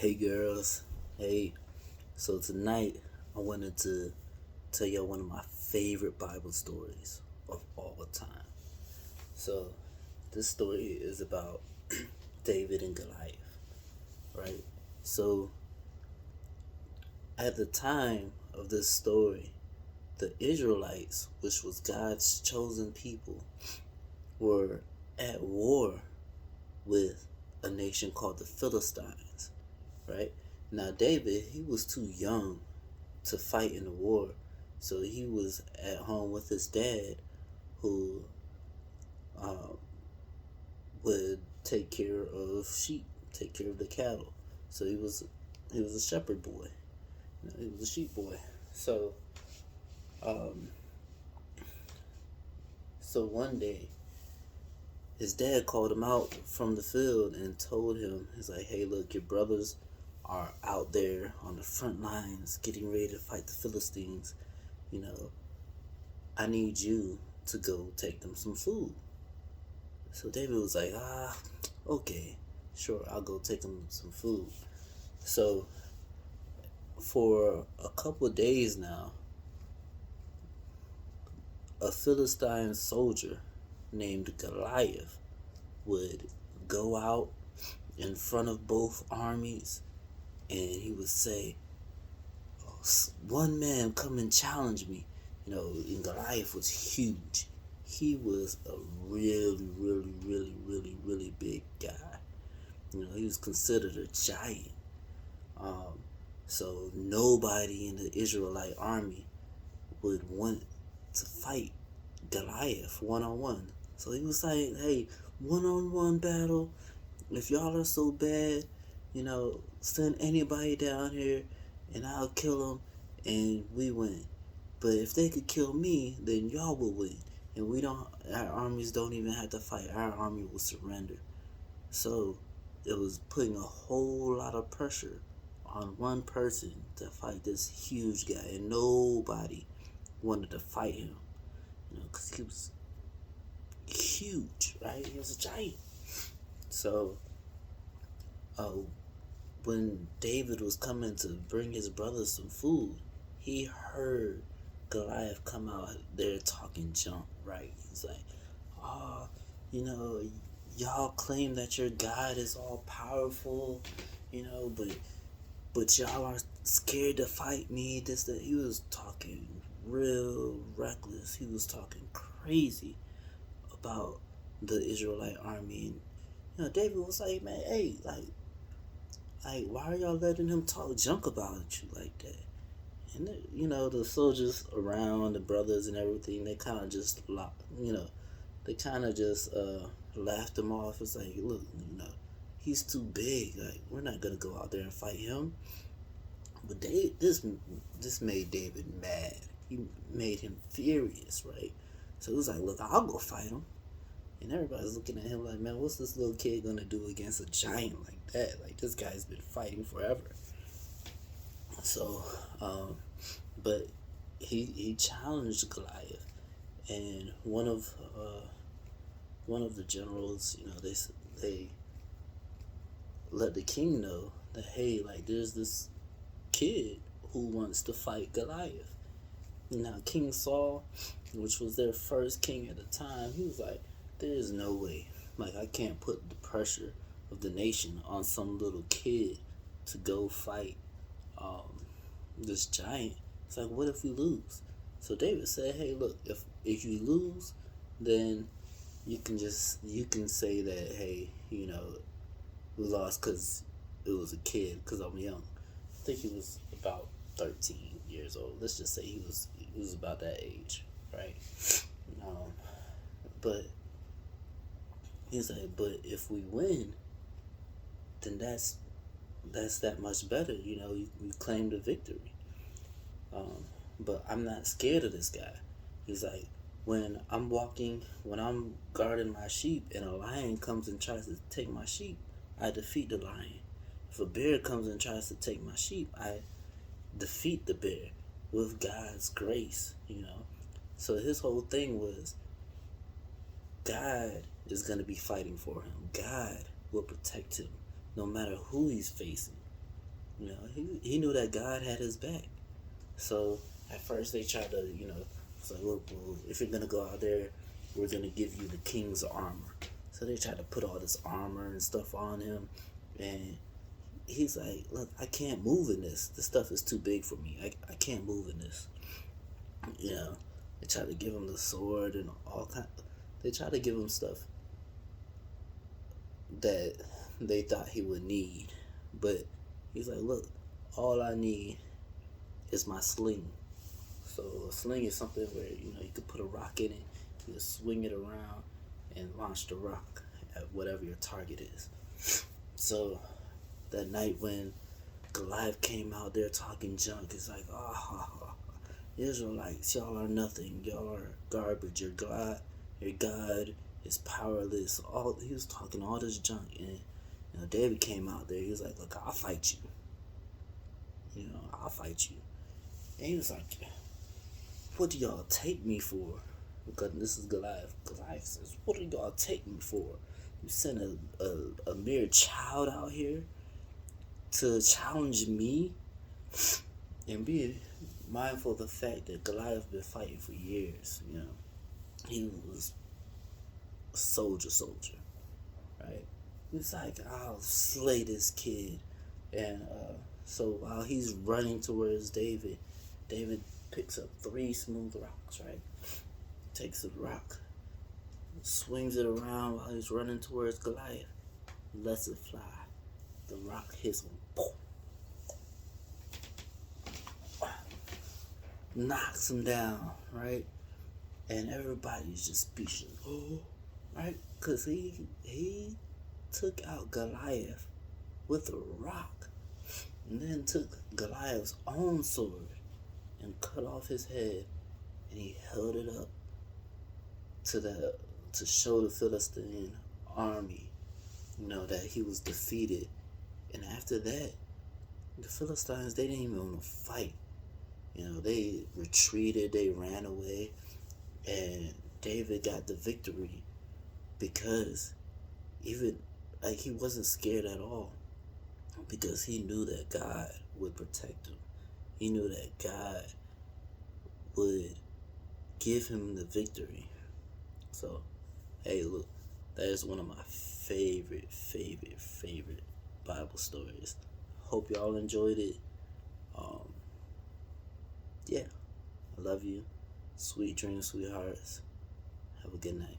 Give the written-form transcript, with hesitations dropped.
Hey girls, hey. So tonight I wanted to tell y'all one of my favorite Bible stories of all time. So this story is about David and Goliath, right? So at the time of this story, the Israelites, which was God's chosen people, were at war with a nation called the Philistines, right? Now David, he was too young to fight in the war. So he was at home with his dad, who uh, would take care of sheep, take care of the cattle. So he was a shepherd boy. He was a sheep boy. So um, so one day his dad called him out from the field and told him, he's like, "Hey, look, your brothers are out there on the front lines getting ready to fight the Philistines. You know, I need you to go take them some food." So David was like, okay, sure, I'll go take him some food. So for a couple of days now, a Philistine soldier named Goliath would go out in front of both armies and he would say, "One man come and challenge me." And Goliath was huge. He was a really, really, really, really, really big guy. He was considered a giant. Um, so nobody in the Israelite army would want to fight Goliath one on one. So he was like, "Hey, one on one battle. If y'all are so bad, send anybody down here and I'll kill them and we win. But if they could kill me, then y'all will win. And our armies don't even have to fight. Our army will surrender." So it was putting a whole lot of pressure on one person to fight this huge guy, and nobody wanted to fight him, because he was huge, right? He was a giant. So uh, when David was coming to bring his brother some food, he heard Goliath come out there talking junk, right? He's like, "Oh, you know, y'all claim that your God is all powerful, but y'all are scared to fight me." This, that. He was talking real reckless. He was talking crazy about the Israelite army. And David was like, "Man, hey, like, why are y'all letting him talk junk about you like that?" And the soldiers around, the brothers and everything, they kind of just they kind of just laughed him off. It's like, "Look, he's too big. Like, we're not gonna go out there and fight him." But this made David mad. He made him furious, right? So he was like, "Look, I'll go fight him." And everybody's looking at him like, "Man, what's this little kid gonna do against a giant like that? Like, this guy's been fighting forever." So, but he challenged Goliath, and one of the generals, they let the king know that, hey, like, there's this kid who wants to fight Goliath. Now King Saul, which was their first king at the time, he was like, "There is no way. Like, I can't put the pressure of the nation on some little kid to go fight this giant. It's like, what if we lose?" So David said, "Hey, look, if you lose, then you can say that, hey, we lost because it was a kid, because I'm young." I think he was about 13 years old. Let's just say he was about that age, right? Um, but he's like, "But if we win, then that's that much better. You claim the victory. Um, but I'm not scared of this guy." He's like, when I'm guarding my sheep and a lion comes and tries to take my sheep, I defeat the lion. If a bear comes and tries to take my sheep, I defeat the bear with God's grace. So his whole thing was, God is going to be fighting for him. God will protect him no matter who he's facing. he knew that God had his back. So at first they tried to, it's like, look, well, if you're gonna go out there, we're gonna give you the king's armor. So they tried to put all this armor and stuff on him, and he's like, look, I can't move in this. This stuff is too big for me. I can't move in this. You know, they tried to give him the sword and all kind. They tried to give him stuff that they thought he would need, but he's like, look, all I need is my sling. So a sling is something where you could put a rock in it, you could swing it around, and launch the rock at whatever your target is. So that night when Goliath came out there talking junk, it's like, Israelites, y'all are nothing. Y'all are garbage. Your God is powerless. He was talking all this junk, and David came out there. He was like, look, I'll fight you. I'll fight you. And he was like, what do y'all take me for? Because this is Goliath. Goliath says, what do y'all take me for? You sent a mere child out here to challenge me? And be mindful of the fact that Goliath been fighting for years. He was a soldier, right? He was like, I'll slay this kid. And so while he's running towards David picks up 3 smooth rocks, right? Takes a rock, swings it around while he's running towards Goliath, lets it fly. The rock hits him, boom, knocks him down, right? And everybody's just speechless, right? Because he took out Goliath with a rock, and then took Goliath's own sword and cut off his head, and he held it up to show the Philistine army, that he was defeated. And after that, the Philistines, they didn't even want to fight. They retreated, they ran away, and David got the victory because even he wasn't scared at all, because he knew that God would protect him. He knew that God would give him the victory. So, hey, look, that is one of my favorite Bible stories. Hope y'all enjoyed it. Yeah, I love you. Sweet dreams, sweethearts. Have a good night.